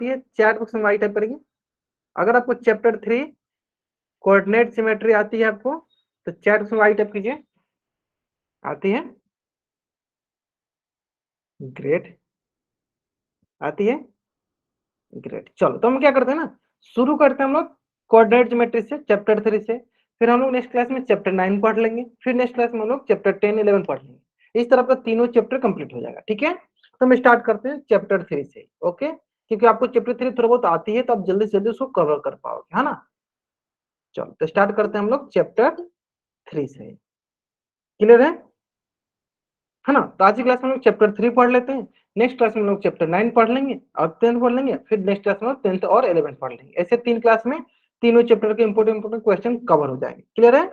आती है chat box में वाई टाइप करेंगे। अगर आपको चैप्टर 3 कोऑर्डिनेट सिमेट्री आती है आपको तो चैट बॉक्स में वाई टाइप कीजिए। आती है? ग्रेट, आती है? ग्रेट। चलो तो हम क्या करते हैं ना, शुरू करते हैं हम लोग कोऑर्डिनेट ज्योमेट्री से चैप्टर 3 से, फिर हम लोग नेक्स्ट क्लास में चैप्टर 9 पढ़ लेंगे, फिर नेक्स्ट क्लास में हम लोग चैप्टर 10 11 पढ़ लेंगे। इस तरह का तीनों चैप्टर कंप्लीट हो जाएगा। ठीक है, तो हम स्टार्ट करते हैं चैप्टर 3 से। ओके, क्योंकि आपको चैप्टर 3 थोड़ा बहुत आती है तो आप जल्दी से जल्दी उसको कवर कर पाओगे, है ना। चलो तो स्टार्ट करते हैं हम लोग चैप्टर 3 से। क्लियर है ना। तो आज की क्लास में हम लोग चैप्टर 3 पढ़ लेते हैं, नेक्स्ट क्लास में हम लोग चैप्टर 9 पढ़ लेंगे और 10 पढ़ लेंगे, फिर नेक्स्ट क्लास में 10th और 11th पढ़ लेंगे। ऐसे 3 क्लास में तीनों चैप्टर के इंपोर्टेंट क्वेश्चन कवर हो जाएंगे। क्लियर है।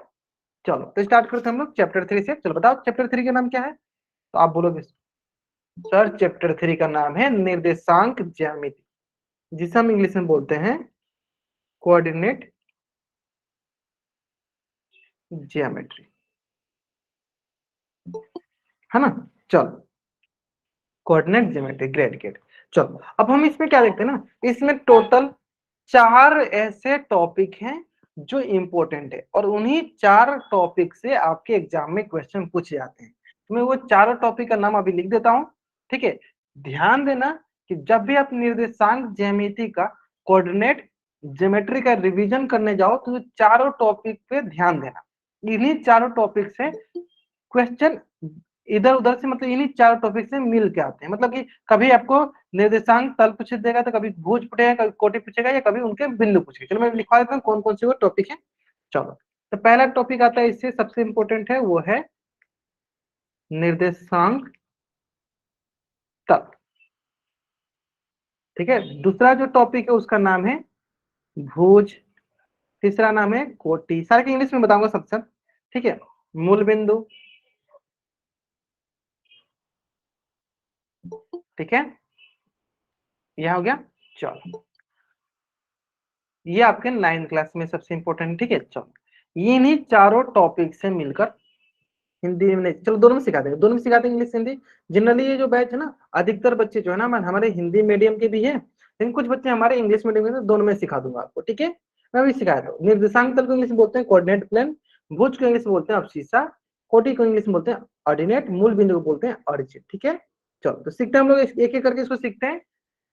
चलो तो स्टार्ट करते हैं हम लोग चैप्टर 3 से। चलो बताओ चैप्टर 3 का नाम क्या है, तो आप बोलोगे सर चैप्टर 3 का नाम है निर्देशांक ज्यामिति, जिसे हम इंग्लिश में बोलते हैं कोऑर्डिनेट ज्योमेट्री, है ना। चलो कोऑर्डिनेट ज्योमेट्री, ग्रेट ग्रेट। चलो अब हम इसमें क्या देखते हैं ना, इसमें टोटल 4 ऐसे टॉपिक हैं जो इंपॉर्टेंट है और उन्हीं 4 टॉपिक से आपके एग्जाम में क्वेश्चन पूछे जाते हैं। तो मैं वो चारों टॉपिक का नाम अभी लिख देता हूं। ठीक है, ध्यान देना कि जब भी आप निर्देशांक ज्यामिति का कोऑर्डिनेट ज्योमेट्री का रिवीजन करने जाओ तो चारों टॉपिक पे ध्यान देना। इन्हीं चारों टॉपिक से क्वेश्चन इधर उधर से, मतलब इन्हीं चार टॉपिक से मिल के आते हैं। मतलब कि कभी आपको निर्देशांक तल पूछ देगा, तो कभी भुज पूछेगा, कभी कोटि पूछेगा, या कभी उनके बिंदु पूछेगा। चलो मैं लिखवा देता हूँ कौन कौन से वो टॉपिक है। चलो तो पहला टॉपिक आता है, इससे सबसे इंपॉर्टेंट है, वो है निर्देशांक तल। ठीक है, दूसरा जो टॉपिक है उसका नाम है भुज, तीसरा नाम है कोटि। सारे के इंग्लिश में बताऊंगा सबसे। ठीक है, मूल बिंदु। ठीक है, यह हो गया। चलो ये आपके 9th क्लास में सबसे इंपॉर्टेंट। ठीक है, चलो ये इन्हीं चारों टॉपिक से मिलकर हिंदी में नहीं, चलो दोनों में सिखा देंगे, दोनों में सिखा देंगे, इंग्लिश हिंदी। जनरली ये जो बैच है ना, अधिकतर बच्चे जो है ना हमारे हिंदी मीडियम के भी है, लेकिन कुछ बच्चे हमारे इंग्लिश मीडियम के, दोनों में सिखा दूंगा आपको। ठीक है, मैं भी सिखाया था। निर्देशांक तल को इंग्लिश में बोलते हैं कोऑर्डिनेट प्लेन, भुज को इंग्लिश में बोलते हैं अब्सिसा, कोटि को इंग्लिश में बोलते हैं ऑर्डिनेट, मूल बिंदु को बोलते हैं ऑरिजिन। ठीक है, चलो तो सीखते हैं हम लोग, एक एक करके इसको सीखते हैं।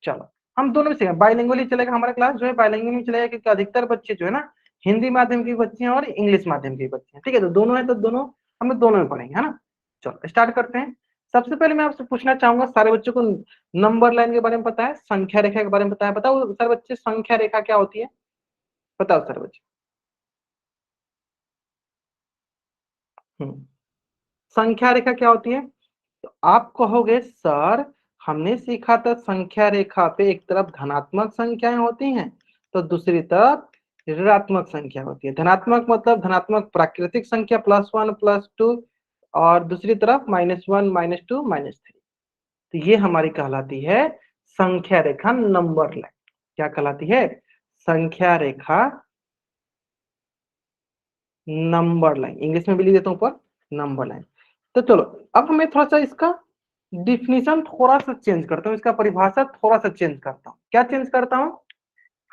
चलो हम दोनों में सीखेंगे, बाइलिंगुअली चलेगा हमारा क्लास जो है, बाइलिंगुअली में चलेगा, क्योंकि अधिकतर बच्चे जो है ना हिंदी माध्यम के बच्चे हैं और इंग्लिश माध्यम के बच्चे हैं। ठीक है, तो दोनों है तो दोनों हम लोग दोनों में पढ़ेंगे, है ना। चलो स्टार्ट करते हैं। सबसे पहले मैं आपसे पूछना चाहूंगा, सारे बच्चों को नंबर लाइन के बारे में पता है, संख्या रेखा के बारे में पता है? बताओ सर बच्चे, संख्या रेखा क्या होती है? बताओ सर बच्चे। संख्या रेखा क्या होती है? तो आप कहोगे सर हमने सीखा था संख्या रेखा पे एक तरफ धनात्मक संख्याएं होती हैं तो दूसरी तरफ ऋणात्मक संख्या होती है। धनात्मक मतलब धनात्मक प्राकृतिक संख्या +1 +2, और दूसरी तरफ -1 -2 -3। तो ये हमारी कहलाती है संख्या रेखा, नंबर लाइन। क्या कहलाती है? संख्या रेखा, नंबर लाइन। इंग्लिश में भी लिख देता हूं ऊपर, नंबर लाइन। तो चलो अब हमें थोड़ा सा इसका डिफिनीशन थोड़ा सा चेंज करता हूँ, इसका परिभाषा थोड़ा सा चेंज करता हूँ। क्या चेंज करता हूँ?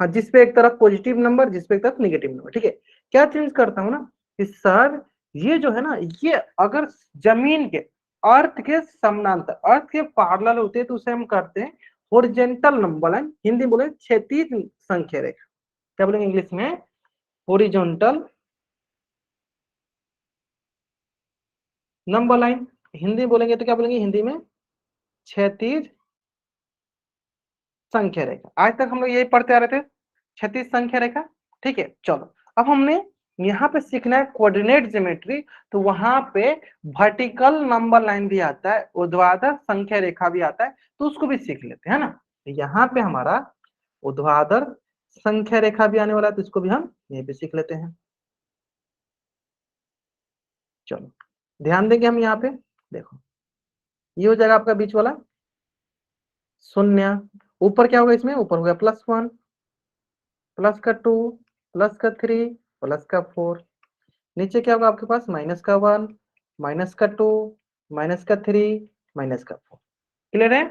हाँ, जिसपे एक तरफ पॉजिटिव नंबर, जिसपे एक तरफ नेगेटिव नंबर। ठीक है, क्या चेंज करता हूँ ना कि सर ये जो है ना, ये अगर जमीन के, अर्थ के समानांतर, अर्थ के पैरेलल होते हैं तो उसे हम करते हैं हॉरिजॉन्टल नंबर लाइन। हिंदी बोले क्षैतिज संख्या रेखा। क्या बोलेंगे इंग्लिश में? Horizontal number line. हिंदी बोलेंगे तो क्या बोलेंगे हिंदी में? क्षैतिज संख्या रेखा। आज तक हम लोग यही पढ़ते आ रहे थे, क्षैतिज संख्या रेखा। ठीक है, चलो अब हमने यहाँ पे सीखना है कोऑर्डिनेट ज्योमेट्री, तो वहां पे वर्टिकल नंबर लाइन भी आता है, ऊर्ध्वाधर संख्या रेखा भी आता है, तो उसको भी सीख लेते हैं ना। तो यहाँ पे हमारा ऊर्ध्वाधर संख्या रेखा भी आने वाला है, तो इसको भी हम यहीं पे सीख लेते हैं। चलो ध्यान देंगे हम यहाँ पे, देखो ये हो जाएगा आपका बीच वाला शून्य। ऊपर क्या होगा इसमें? ऊपर हो गया +1, +2, +3, +4। नीचे क्या होगा आपके पास? -1, -2, -3, -4। क्लियर है?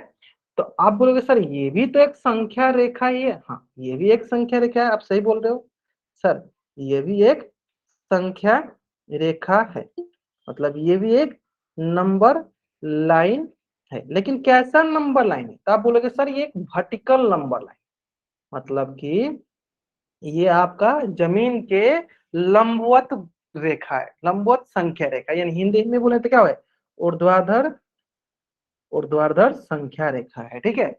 तो आप बोलोगे सर ये भी तो एक संख्या रेखा ही है। हाँ, ये भी एक संख्या रेखा है, आप सही बोल रहे हो सर, ये भी एक संख्या रेखा है, मतलब ये भी एक नंबर लाइन है। लेकिन कैसा नंबर लाइन है? तो आप बोलोगे सर ये एक वर्टिकल नंबर लाइन, मतलब कि ये आपका जमीन के लंबवत रेखा है, लंबवत संख्या रेखा, यानी हिंदी में बोले तो क्या है, ऊर्ध्वाधर, ऊर्ध्वाधर संख्या रेखा है। ठीक है,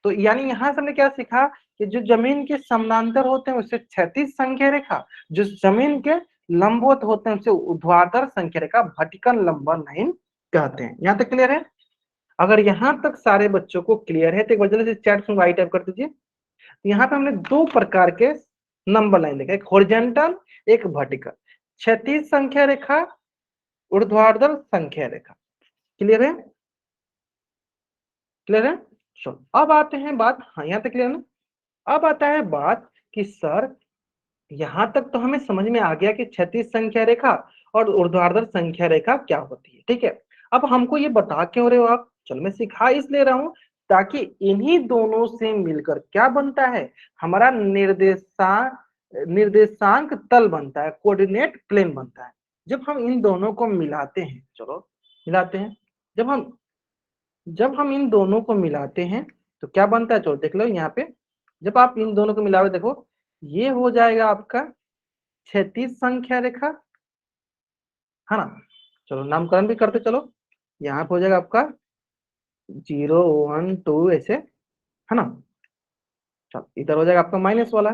तो यानी यहां से हमने क्या सीखा कि जो जमीन के समानांतर होते हैं उससे क्षैतिज संख्या रेखा, जो जमीन के लंबवत होते हैं उससे ऊर्ध्वाधर संख्या रेखा, वर्टिकल नंबर लाइन कहते हैं। यहाँ तक क्लियर है? अगर यहाँ तक सारे बच्चों को क्लियर है तो एक बार जल्दी से चैट में वाई टाइप कर दीजिए। यहाँ पे हमने दो प्रकार के नंबर लाइन देखा, एक हॉरिजॉन्टल, एक वर्टिकल, क्षैतिज संख्या रेखा, ऊर्ध्वाधर संख्या रेखा। क्लियर है? क्लियर है? चलो अब आते हैं बात, हाँ यहाँ तक क्लियर ना? अब आता है बात कि सर यहां तक तो हमें समझ में आ गया कि क्षैतिज संख्या रेखा और ऊर्ध्वाधर संख्या रेखा क्या होती है। ठीक है, अब हमको ये बता क्यों रहे हो आप? चलो मैं सिखा इसलिए रहा हूं ताकि इन्हीं दोनों से मिलकर क्या बनता है, हमारा निर्देशांक तल बनता है, कोऑर्डिनेट प्लेन बनता है। जब हम इन दोनों को मिलाते हैं, चलो मिलाते हैं, जब हम इन दोनों को मिलाते हैं तो क्या बनता है, चलो देख लो यहाँ पे, जब आप इन दोनों को मिलाओगे देखो ये हो जाएगा आपका क्षैतिज संख्या रेखा, है ना? चलो नामकरण भी करते चलो, यहाँ पे हो जाएगा आपका 0 1 2 ऐसे, है ना? चलो इधर हो जाएगा आपका माइनस वाला,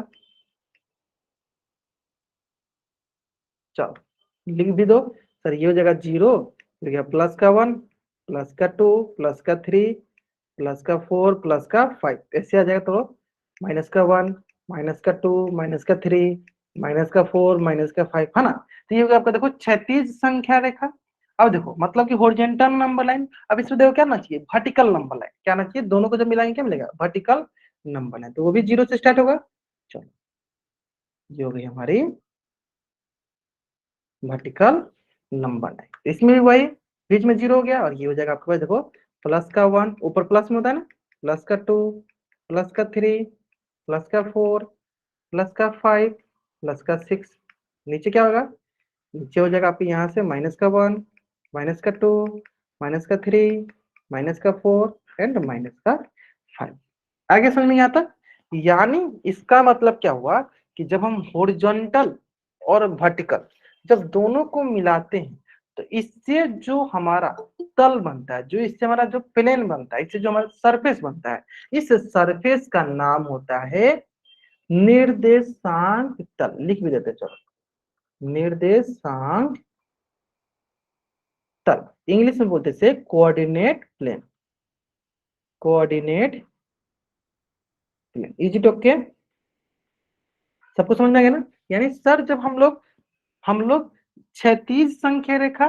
चलो लिख भी दो सर, ये हो जाएगा 0, प्लस का 1, प्लस का 2, प्लस का 3, प्लस का 4, प्लस का 5, ऐसे आ जाएगा। तो माइनस का 1, माइनस का 2, माइनस का 3, माइनस का 4, माइनस का 5, है ना? तो ये होगा आपका देखो क्षैतिज संख्या रेखा। अब देखो मतलब कि हॉरिजॉन्टल नंबर लाइन, अब इसमें देखो क्या ना चाहिए, वर्टिकल नंबर लाइन, क्या ना चाहिए, दोनों को जब मिलाएंगे क्या मिलेगा, वर्टिकल नंबर लाइन, तो वो भी 0 से स्टार्ट होगा। चलो ये हो गई हमारी वर्टिकल नंबर लाइन, इसमें भी वही बीच में 0 हो गया, और ये हो जाएगा आपके पास देखो प्लस का 1, ऊपर प्लस में होता है ना, प्लस का 2, प्लस का 3, प्लस का 4, प्लस का 5, प्लस का 6, नीचे क्या होगा, नीचे हो जाएगा आपके यहाँ से माइनस का 1, माइनस का 2, माइनस का 3, माइनस का 4 एंड माइनस का 5। आगे समझ में आता? यानी इसका मतलब क्या हुआ कि जब हम हॉरिजॉन्टल और वर्टिकल जब दोनों को मिलाते हैं तो इससे जो हमारा तल बनता है, जो इससे हमारा जो प्लेन बनता है, इससे जो हमारा सरफेस बनता है, इस सरफेस का नाम होता है निर्देशांक तल। लिख भी देते चलो, निर्देशांक तल, इंग्लिश में बोलते से coordinate plane, coordinate plane. Easy to okay, सबको समझ में आ गया ना? यानी सर जब हम लोग क्षैतिज संख्या रेखा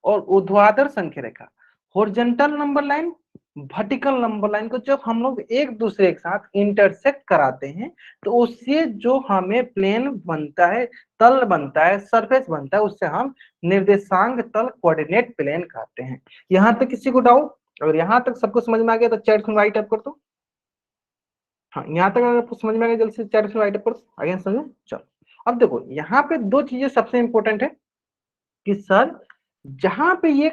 और ऊर्ध्वाधर संख्या रेखा, horizontal number line, vertical number line को जब हम लोग एक दूसरे के साथ इंटरसेक्ट कराते हैं तो उससे जो हमें प्लेन बनता है, तल बनता है, सरफेस बनता है, उससे हम निर्देशांक तल, कोऑर्डिनेट प्लेन कहते हैं। यहां तक किसी को डाउट? अगर यहाँ तक सबको समझ में आ गया तो चैट में राइट अप कर दो। हाँ यहाँ तक अगर आपको समझ में आ गया जल्दी से चैट में राइट अप कर दो, आगे समझे? चलो अब देखो यहाँ पे दो चीजें सबसे इंपॉर्टेंट है कि सर जहां पे ये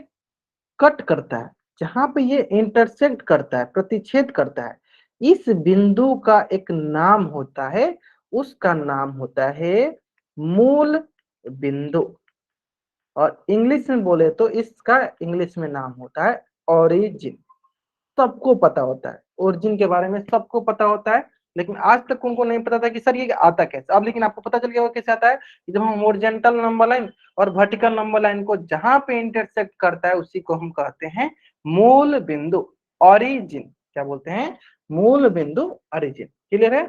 कट करता है, जहां पे ये इंटरसेक्ट करता है, प्रतिच्छेद करता है, इस बिंदु का एक नाम होता है, उसका नाम होता है मूल बिंदु, और इंग्लिश में बोले तो इसका इंग्लिश में नाम होता है ओरिजिन। सबको पता होता है ओरिजिन के बारे में, सबको पता होता है, लेकिन आज तक उनको नहीं पता था कि सर ये आता कैसे। अब लेकिन आपको पता चल गया वो कैसे आता है कि जब हम ओरिजेंटल नंबर लाइन और वर्टिकल नंबर लाइन को जहां पे इंटरसेक्ट करता है उसी को हम कहते हैं मूल बिंदु, ओरिजिन। क्या बोलते हैं? मूल बिंदु, ओरिजिन। क्लियर है?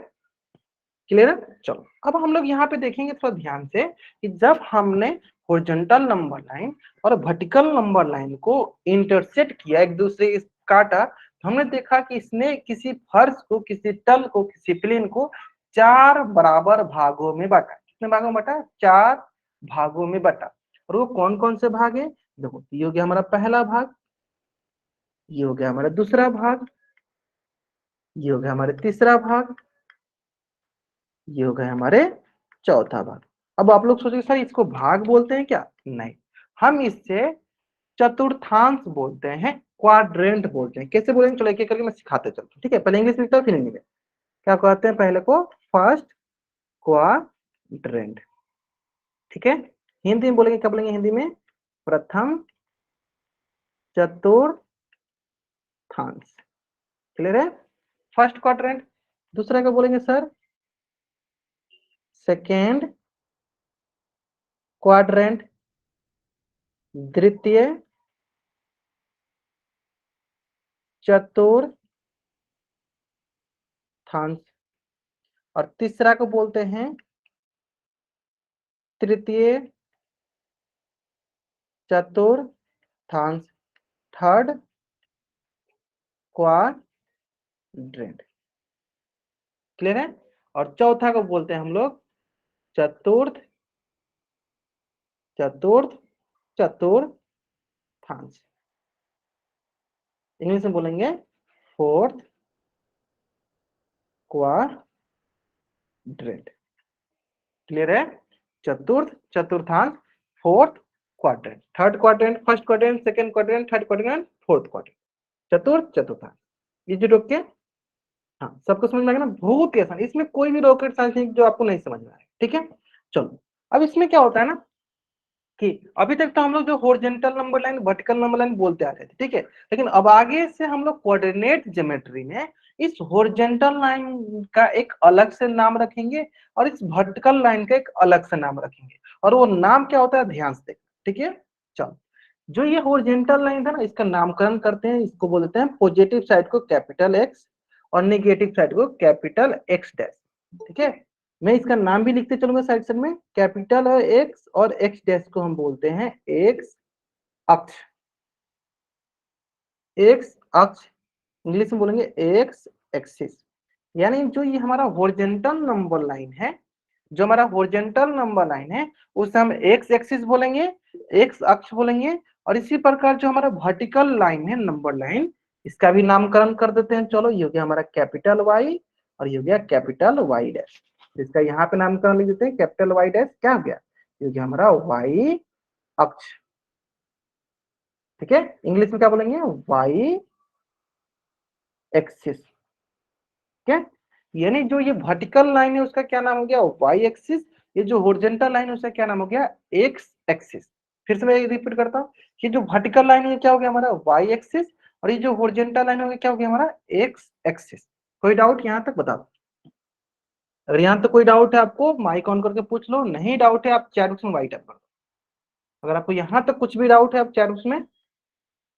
क्लियर है? चलो अब हम लोग यहाँ पे देखेंगे थोड़ा ध्यान से कि जब हमने हॉरिजॉन्टल नंबर लाइन और वर्टिकल नंबर लाइन को इंटरसेक्ट किया, एक दूसरे से काटा, तो हमने देखा कि इसने किसी फर्श को, किसी तल को, किसी प्लेन को 4 बराबर भागों में बांटा। कितने भागों में बांटा? 4 भागों में बांटा। और वो कौन कौन से भाग है? देखो ये हो गया हमारा पहला भाग, ये हो गया हमारा दूसरा भाग, ये हो गया हमारे तीसरा भाग, ये हो गया हमारे चौथा भाग। अब आप लोग सोचेंगे सर इसको भाग बोलते हैं क्या? नहीं, हम इससे चतुर्थांश बोलते हैं, क्वाड्रेंट बोलते हैं। कैसे बोलेंगे चलो एक एक करके मैं सिखाते चलता हूँ, ठीक है? पहले इंग्लिश लिखता हूँ फिर हिंदी में। क्या कहते हैं पहले को? फर्स्ट क्वाड्रेंट, ठीक है? हिंदी में बोलेंगे, क्या बोलेंगे हिंदी में? प्रथम चतुर्थांश, क्लियर है? First quadrant. दूसरा क्या बोलेंगे सर? सेकेंड क्वाड्रेंट, द्वितीय चतुर्थांश, और तीसरा को बोलते हैं तृतीय चतुर्थांश, थर्ड क्वाड्रेंट, क्लियर है? और चौथा को बोलते हैं हम लोग चतुर्थ चतुर्थ चतुर्थांश, इंग्लिश में बोलेंगे फोर्थ क्वाड्रेंट, क्लियर है? चतुर्थ चतुर्थांश, fourth quadrant, third quadrant, first quadrant, second quadrant, third quadrant, fourth quadrant, चतुर्थ चतुर्थांश। ये जो रोक के, हाँ सबको समझ में आएगा ना? बहुत ही आसान, इसमें कोई भी रॉकेट साइंस नहीं जो आपको नहीं समझ में आए, ठीक है? चलो अब इसमें क्या होता है ना कि अभी तक तो हम लोग जो horizontal number line, vertical number line बोलते आ रहे थे, ठीक है? लेकिन अब आगे से हम लोग कोऑर्डिनेट ज्योमेट्री में इस हॉरिजॉन्टल लाइन का एक अलग से नाम रखेंगे और इस वर्टिकल लाइन का एक अलग से नाम रखेंगे, और वो नाम क्या होता है ध्यान से देखना, ठीक है? चलो, जो ये हॉरिजॉन्टल लाइन था ना, इसका नामकरण करते हैं, इसको बोलते हैं पॉजिटिव साइड को कैपिटल एक्स और नेगेटिव साइड को कैपिटल एक्स डैश, ठीक है? मैं इसका नाम भी लिखते चलूंगा साइड साइड में, कैपिटल एक्स और एक्स डैश को हम बोलते हैं एक्स अक्ष, एक्स अक्ष, इंग्लिश में बोलेंगे एक्स एक्सिस। यानी जो ये हमारा हॉरिजॉन्टल नंबर लाइन है, जो हमारा हॉरिजॉन्टल नंबर लाइन है उसे हम एक्स एक्सिस बोलेंगे, एक्स अक्ष बोलेंगे। और इसी प्रकार जो हमारा वर्टिकल लाइन है नंबर लाइन, इसका भी नामकरण कर देते हैं। चलो, ये हो गया हमारा कैपिटल वाई और ये हो गया कैपिटल वाई डैश। इसका यहाँ पे नामकरण लिख देते हैं कैपिटल वाई डैश, क्या हो गया? ये हो गया हमारा वाई अक्ष, ठीक है? इंग्लिश में क्या बोलेंगे? वाई एक्सिस, ठीक है? यानी जो ये वर्टिकल लाइन है उसका क्या नाम हो गया? Y axis. ये जो हॉरिजॉन्टल लाइन है उसका क्या नाम हो गया? X axis. फिर से मैं रिपीट करता हूँ, ये जो वर्टिकल लाइन है क्या हो गया हमारा? वाई एक्सिस, और ये जो हॉरिजॉन्टल लाइन हो गया क्या हो गया हमारा? X axis. कोई डाउट यहाँ तक बताओ? अगर यहाँ तक कोई डाउट है आपको माइक ऑन करके पूछ लो, नहीं डाउट है आप चैट बॉक्स में वाइट अप कर दो। अगर आपको यहाँ तक कुछ भी डाउट है आप चैट बॉक्स में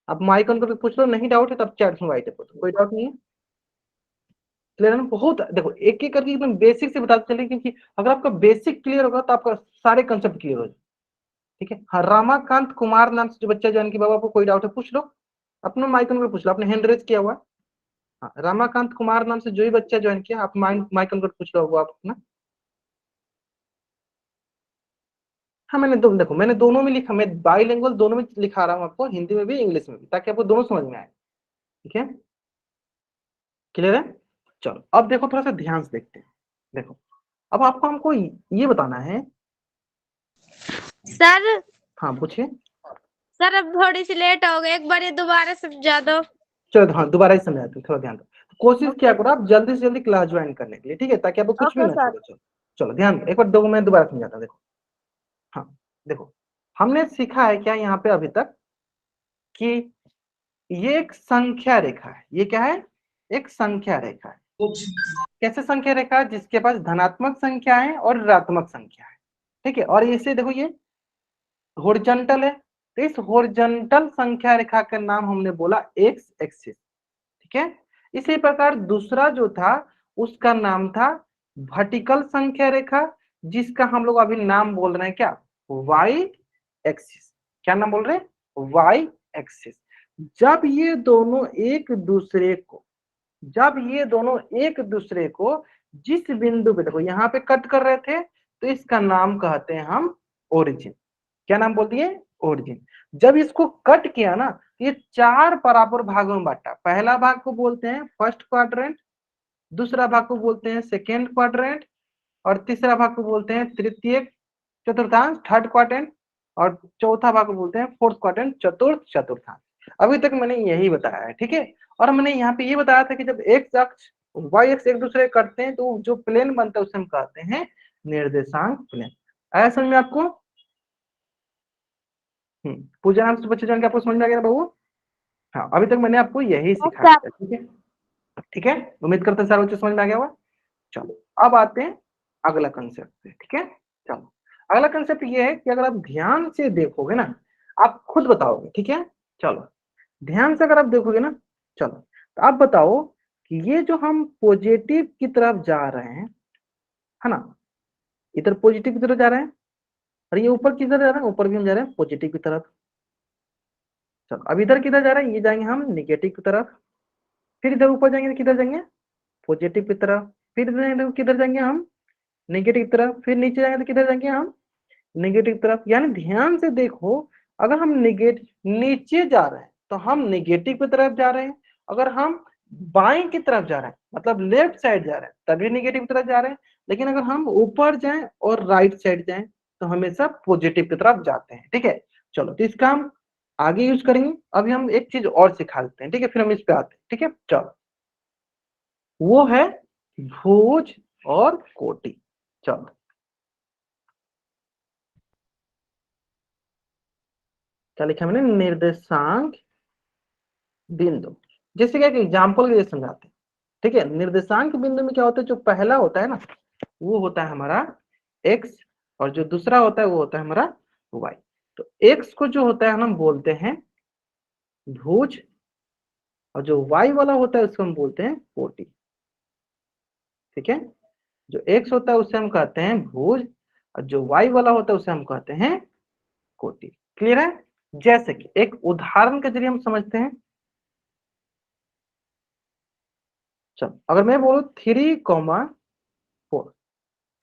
आप माइक ऑन करके पूछ लो, नहीं डाउट है तब चैट बॉक्स में वाइट अप कर दो। कोई डाउट नहीं है? क्लियर है ना? बहुत देखो एक एक करके एकदम बेसिक से बताते चले, क्योंकि अगर आपका बेसिक क्लियर होगा तो आपका सारे कंसेप्ट क्लियर हो जाए, ठीक है? हाँ, रमाकांत कुमार नाम से जो बच्चा ज्वाइन किया, बाबा को कोई डाउट है पूछ लो, अपना माइकन में पूछ लो, आपने हैंड रेज किया हुआ। हाँ, रमाकांत कुमार नाम से जो ही बच्चा ज्वाइन किया आप माइकन को पूछ लो वो आप अपना। हाँ, मैंने देखो मैंने दोनों में लिखा, मैं बाईलिंगुअल दोनों में लिखा रहा हूँ आपको, हिंदी में भी इंग्लिश में भी, ताकि आपको दोनों समझ में आए, ठीक है? क्लियर है? चलो अब देखो थोड़ा सा ध्यान से देखते हैं। देखो अब आपको हमको ये बताना है। सर हाँ पूछिए। सर अब थोड़ी सी लेट हो गई, एक बार ये दोबारा समझा दो। चलो हाँ दोबारा ही समझाते हैं, थोड़ा ध्यान दो। कोशिश किया ओके करो आप जल्दी से जल्दी क्लास ज्वाइन करने के लिए, ठीक है? ताकि आपको कुछ भी ओके ना सर। छोड़े। चलो चलो ध्यान दो, एक बार दो मैं दोबारा समझाता हूं, देखो। हाँ देखो, हमने सीखा है क्या यहाँ पे अभी तक कि ये एक संख्या रेखा है। ये क्या है? एक संख्या रेखा है। कैसे संख्या रेखा है? जिसके पास धनात्मक संख्या है और ऋणात्मक संख्या है, ठीक है? और इसे देखो ये हॉरिजॉन्टल है, तो इस हॉरिजॉन्टल संख्या रेखा का नाम हमने बोला एक्स एक्सिस, ठीक है? इसी प्रकार दूसरा जो था उसका नाम था वर्टिकल संख्या रेखा, जिसका हम लोग अभी नाम बोल रहे हैं क्या? Y axis. क्या नाम बोल रहे हैं? Y axis. जब ये दोनों एक दूसरे को जब ये दोनों एक दूसरे को जिस बिंदु पे देखो यहाँ पे कट कर रहे थे, तो इसका नाम कहते हैं हम ओरिजिन। क्या नाम बोल दिए? ओरिजिन। जब इसको कट किया ना, ये चार बराबर भागों में बांटा। पहला भाग को बोलते हैं फर्स्ट क्वाड्रेंट, दूसरा भाग को बोलते हैं सेकेंड क्वाड्रेंट, और तीसरा भाग को बोलते हैं तृतीय चतुर्थांश, थर्ड क्वाड्रेंट, और चौथा भाग को बोलते हैं फोर्थ क्वाड्रेंट, चतुर्थ चतुर्थांश। अभी तक मैंने यही बताया है, ठीक है। और मैंने यहाँ पे ये बताया था कि जब एक्स अक्ष वाई अक्ष एक दूसरे करते हैं तो जो प्लेन बनता है उसे हम कहते हैं निर्देशांक प्लेन। आया समझ में आपको? पूजा नाम से बच्चे जान के आपको समझ में आ गया बाबू? हाँ, अभी तक मैंने आपको यही सिखाया था, ठीक है। ठीक है, उम्मीद करते हैं सारे बच्चे समझ में आ गया होगा। चलो अब आते हैं अगला कंसेप्ट पे, ठीक है। चलो अगला कंसेप्ट ये है कि अगर आप ध्यान से देखोगे ना, आप खुद बताओगे, ठीक है। चलो ध्यान से अगर आप देखोगे ना, चलो तो आप बताओ कि ये जो हम पॉजिटिव की तरफ जा रहे हैं, है ना, इधर पॉजिटिव की तरफ जा रहे हैं, और ये ऊपर किधर जा रहे हैं, ऊपर भी हम जा रहे हैं पॉजिटिव की तरफ। चलो अब इधर किधर जा रहे हैं, ये जाएंगे हम निगेटिव की तरफ। फिर इधर ऊपर जाएंगे तो किधर जाएंगे, पॉजिटिव की तरफ। फिर इधर किधर जाएंगे हम, नेगेटिव की तरफ। फिर नीचे जाएंगे तो किधर जाएंगे हम, नेगेटिव की तरफ। यानी ध्यान से देखो, अगर हम नेगेटिव नीचे जा रहे हैं तो हम नेगेटिव की तरफ जा रहे हैं, अगर हम बाएं की तरफ जा रहे हैं मतलब लेफ्ट साइड जा रहे हैं तभी नेगेटिव की तरफ जा रहे हैं, लेकिन अगर हम ऊपर जाएं और राइट साइड जाएं तो हमेशा पॉजिटिव की तरफ जाते हैं, ठीक है। चलो तो इसका हम आगे यूज करेंगे। अभी हम एक चीज और सिखा देते हैं, ठीक है, फिर हम इस पे आते हैं, ठीक है। चलो वो है भुज और कोटि। चलो क्या लिखा मैंने, निर्देशांक बिंदु। जैसे क्या एग्जाम्पल के लिए समझाते हैं, ठीक है। निर्देशांक बिंदु में क्या होता है, जो पहला होता है ना वो होता है हमारा एक्स, और जो दूसरा होता है वो होता है हमारा वाई। तो एक्स को जो होता है हम बोलते हैं भुज, और जो वाई वाला होता है उसको हम बोलते हैं कोटि, ठीक है। जो एक्स होता है उसे हम कहते हैं भुज, और जो वाई वाला होता है उसे हम कहते हैं कोटि। क्लियर है? जैसे कि एक उदाहरण के जरिए हम समझते हैं। चलो अगर मैं बोलूं 3,4,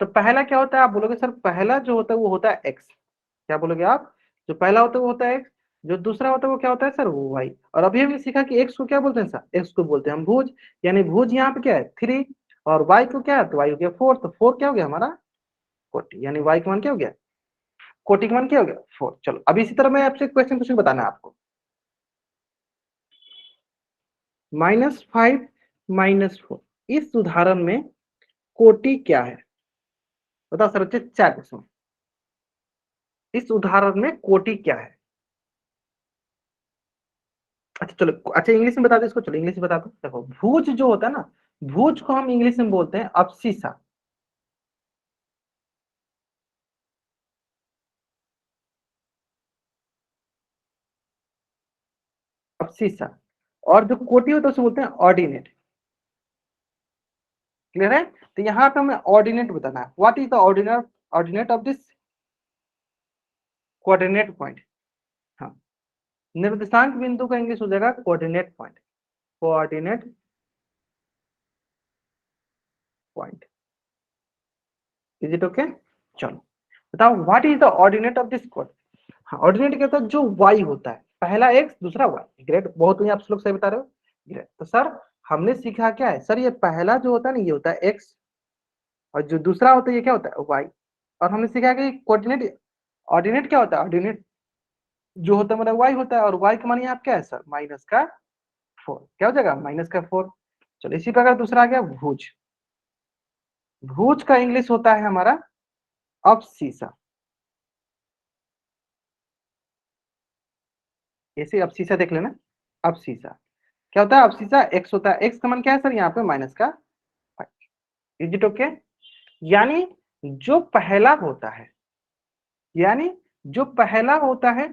तो पहला क्या होता है, आप बोलोगे सर पहला जो होता है वो होता है एक्स। क्या बोलोगे आप, जो पहला होता है वो होता है एक्स, जो दूसरा होता है वो क्या होता है सर, वो वाई। और अभी हमने सीखा कि एक्स को क्या बोलते हैं सर, एक्स को बोलते हैं हम भुज, यानी भुज यहाँ पे क्या है 3, और वाई को क्या है, तो वाई हो गया 4, तो 4 क्या हो गया हमारा कोटि, यानी वाई का मान क्या हो गया, कोटि का मान क्या हो गया 4। चलो अब इसी तरह मैं आपसे क्वेश्चन कुछ बताना है आपको। -5 -4, इस उदाहरण में कोटि क्या है, बताओ सर बच्चे 4 क्वेश्चन। इस उदाहरण में कोटि क्या है? अच्छा चलो, अच्छा इंग्लिश में बता दो इसको, चलो इंग्लिश में बता दो। देखो भुज जो होता है ना, भुज को हम इंग्लिश में बोलते हैं अब्सिसा, अब्सिसा। और जो कोटि होता है उसे बोलते हैं ऑर्डिनेट। क्लियर है? तो यहाँ पे हमें ऑर्डिनेट बताना है, what is the ordinate, ordinate of this coordinate point. हाँ, निर्देशांक बिंदु का इंग्लिश हो जाएगा coordinate point, coordinate point. Is it okay? चलो बताओ what is the ordinate of this code. हाँ, ऑर्डिनेट क्या होता है, जो वाई होता है, पहला एक्स दूसरा वाई। ग्रेट, बहुत ही आप लोग सही बता रहे हो। ग्रेट, तो सर हमने सीखा क्या है सर, ये पहला जो होता है ना ये होता है एक्स, और जो दूसरा होता है ये क्या होता है वाई। और हमने सीखा कि कोऑर्डिनेट, ऑर्डिनेट क्या होता है, ऑर्डिनेट जो होता है मतलब वाई होता है, और वाई का मान यहाँ क्या है सर, -4। क्या हो जाएगा, -4। चलो इसी प्रकार दूसरा आ गया भुज। भुज का इंग्लिश होता है हमारा अब्सिसा। ऐसे अब्सिसा देख लेना, अब्सिसा क्या होता है, अब्सिसा एक्स होता है, एक्स का मान क्या है सर यहाँ पे -5। Is it okay? यानी जो पहला होता है, यानी जो पहला होता है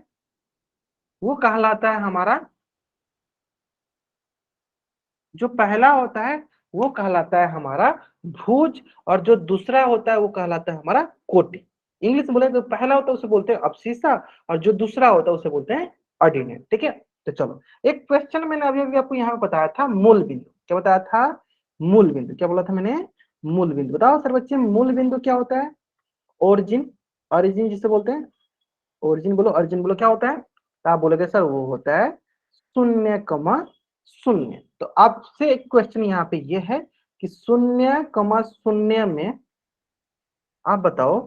वो कहलाता है हमारा, जो पहला होता है वो कहलाता है हमारा भुज, और जो दूसरा होता है वो कहलाता है हमारा कोटि। इंग्लिश में बोले तो पहला होता है उसे बोलते हैं अब्सिसा, और जो दूसरा होता है उसे बोलते हैं ऑर्डिनेट, ठीक है। तो चलो एक क्वेश्चन मैंने अभी अभी आपको यहाँ पे बताया था, मूल बिंदु। क्या बताया था, मूल बिंदु। क्या बोला था मैंने, मूल बिंदु। बताओ सर बच्चे मूल बिंदु क्या होता है, ओरिजिन, ओरिजिन जिसे बोलते हैं, ओरिजिन बोलो, ओरिजिन बोलो, क्या होता है, तो आप बोलोगे सर वो होता है 0,0। तो आपसे एक क्वेश्चन यहाँ पे ये है कि 0,0 में आप बताओ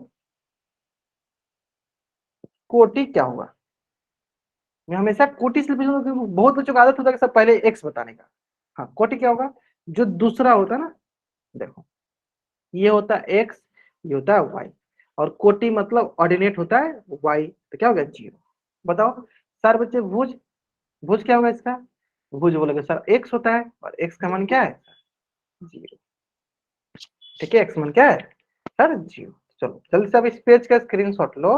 कोटि क्या होगा। मैं हमेशा कोटि से पूछूंगा क्योंकि बहुत बच्चों का आदत होता है कि सब पहले एक्स बताने का। हाँ, कोटि क्या होगा, जो दूसरा होता है ना, देखो ये होता है एक्स, ये होता है वाई, और कोटि मतलब ऑर्डिनेट होता है वाई, तो क्या होगा 0। बताओ सर बच्चे भुज, भुज क्या होगा इसका, भुज बोलोगे सर एक्स होता है और एक्स का मान क्या है 0। ठीक है, एक्स मान क्या है सर 0। चलो जल्दी से अब इस पेज का स्क्रीनशॉट लो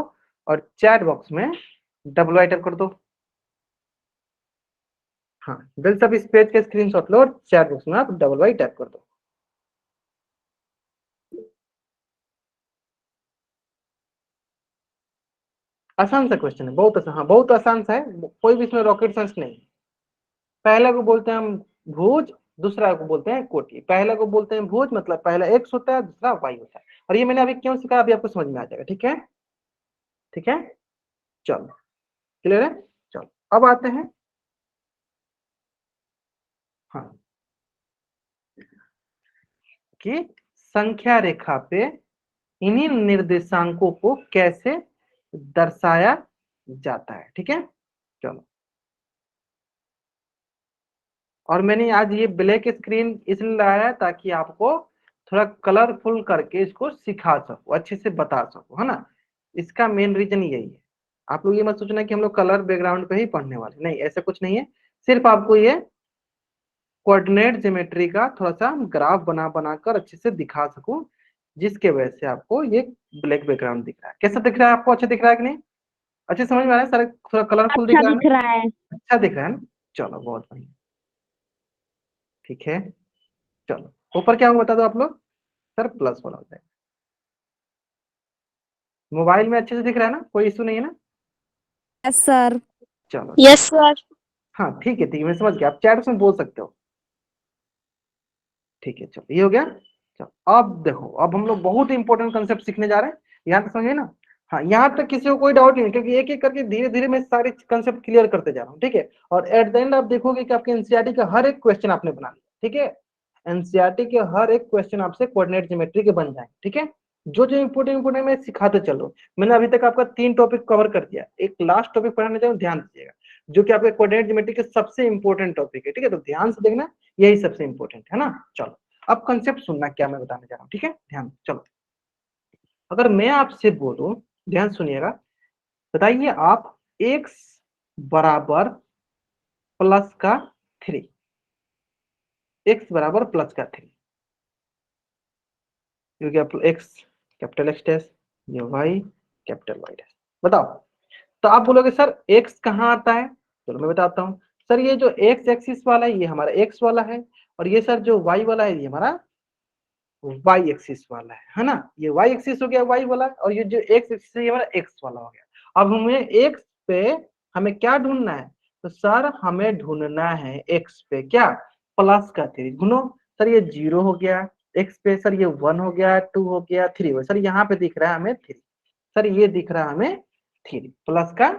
और चैट बॉक्स में WI टाइप कर दो। हाँ जल्दी से अब इस पेज का स्क्रीनशॉट लो और चैट बॉक्स में आप WI टाइप कर दो। आसान सा क्वेश्चन है, बहुत आसान, हाँ बहुत आसान सा है, कोई भी इसमें रॉकेट साइंस नहीं है। पहला को बोलते हैं हम भुज, दूसरा को बोलते हैं कोटि। पहला को बोलते हैं भुज मतलब पहला एक्स होता है, दूसरा वाई होता है। और ये मैंने अभी क्यों सिखाया अभी आपको समझ में आ जाएगा। ठीक है, ठीक है, चलो क्लियर है। चलो अब आते हैं, हाँ, कि संख्या रेखा पे इन्हीं निर्देशांकों को कैसे दर्शाया जाता है। ठीक है, चलो। और मैंने आज ये ब्लैक स्क्रीन इसलिए लगाया ताकि आपको थोड़ा कलरफुल करके इसको सिखा सको, अच्छे से बता सको, है ना। इसका मेन रीजन यही है। आप लोग ये मत सोचना कि हम लोग कलर बैकग्राउंड पे ही पढ़ने वाले, नहीं ऐसा कुछ नहीं है। सिर्फ आपको ये कोऑर्डिनेट ज्योमेट्री का थोड़ा सा ग्राफ बना बनाकर अच्छे से दिखा सकूं, जिसके वजह से आपको ये ब्लैक बैकग्राउंड दिख रहा है। कैसा दिख रहा है आपको, अच्छा दिख रहा है कि नहीं, अच्छे समझ में आ रहा है सर, थोड़ा कलरफुल दिख अच्छा रहा है दिख ना, रहा है। अच्छा दिख रहा है ना। चलो बहुत बढ़िया, ठीक है। चलो ऊपर क्या होगा बता दो आप लोग, सर प्लस वाला होता है। मोबाइल में अच्छे से दिख रहा है ना, कोई इशू नहीं है ना। Yes sir. चलो यस ठीक, सर। हाँ ठीक है, ठीक है, मैं समझ गया, आप चैट में बोल सकते हो। ठीक है, चलो ये हो गया। चलो अब देखो, अब हम लोग बहुत इंपॉर्टेंट कंसेप्ट सीखने जा रहे हैं, यहाँ तक समझे ना। हाँ यहाँ तक किसी को कोई डाउट नहीं, क्योंकि एक एक करके धीरे धीरे मैं सारे कंसेप्ट क्लियर करते जा रहा हूँ। ठीक है, और एट द एंड आप देखोगे कि आपके एनसीईआरटी का हर एक क्वेश्चन आपने बना लिया। ठीक है, एनसीईआरटी के हर एक क्वेश्चन आपसे कोऑर्डिनेट ज्योमेट्री के बन जाए। ठीक है, जो जो इंपोर्टेंट इंपोर्टेंट मैं सिखाते चलो। मैंने अभी तक आपका 3 टॉपिक कवर कर दिया, एक लास्ट टॉपिक पढ़ाने जाऊँ, ध्यान दीजिएगा, जो कि आपके कोऑर्डिनेट ज्योमेट्री के सबसे इंपॉर्टेंट टॉपिक है। ठीक है, तो ध्यान से देखना, यही सबसे इंपॉर्टेंट है ना। चलो अब कंसेप्ट सुनना क्या मैं बताने जा रहा हूँ। ठीक है, ध्यान चलो। अगर मैं आपसे बोलूं, ध्यान सुनिएगा, बताइए आप x बराबर प्लस का 3, x बराबर प्लस का 3, क्योंकि x कैपिटल X डैश, ये y कैपिटल Y डैश। बताओ, तो आप बोलोगे सर x कहाँ आता है, चलो मैं बताता हूँ। सर ये जो x एक्सिस वाला है ये हमारा x वाला है, और ये सर जो y वाला है ये हमारा y एक्सिस वाला है ना। ये y एक्सिस हो गया y वाला, और ये जो x एक्सिस है ये हमारा x वाला हो गया। अब हमें x पे हमें क्या ढूंढना है, तो सर हमें ढूंढना है x पे क्या, प्लस का 3 गुनो। सर ये 0 हो गया x पे, सर ये 1 हो गया, 2 हो गया, 3 हो गया। सर यहाँ पे दिख रहा है हमें 3, सर ये दिख रहा है हमें 3 प्लस का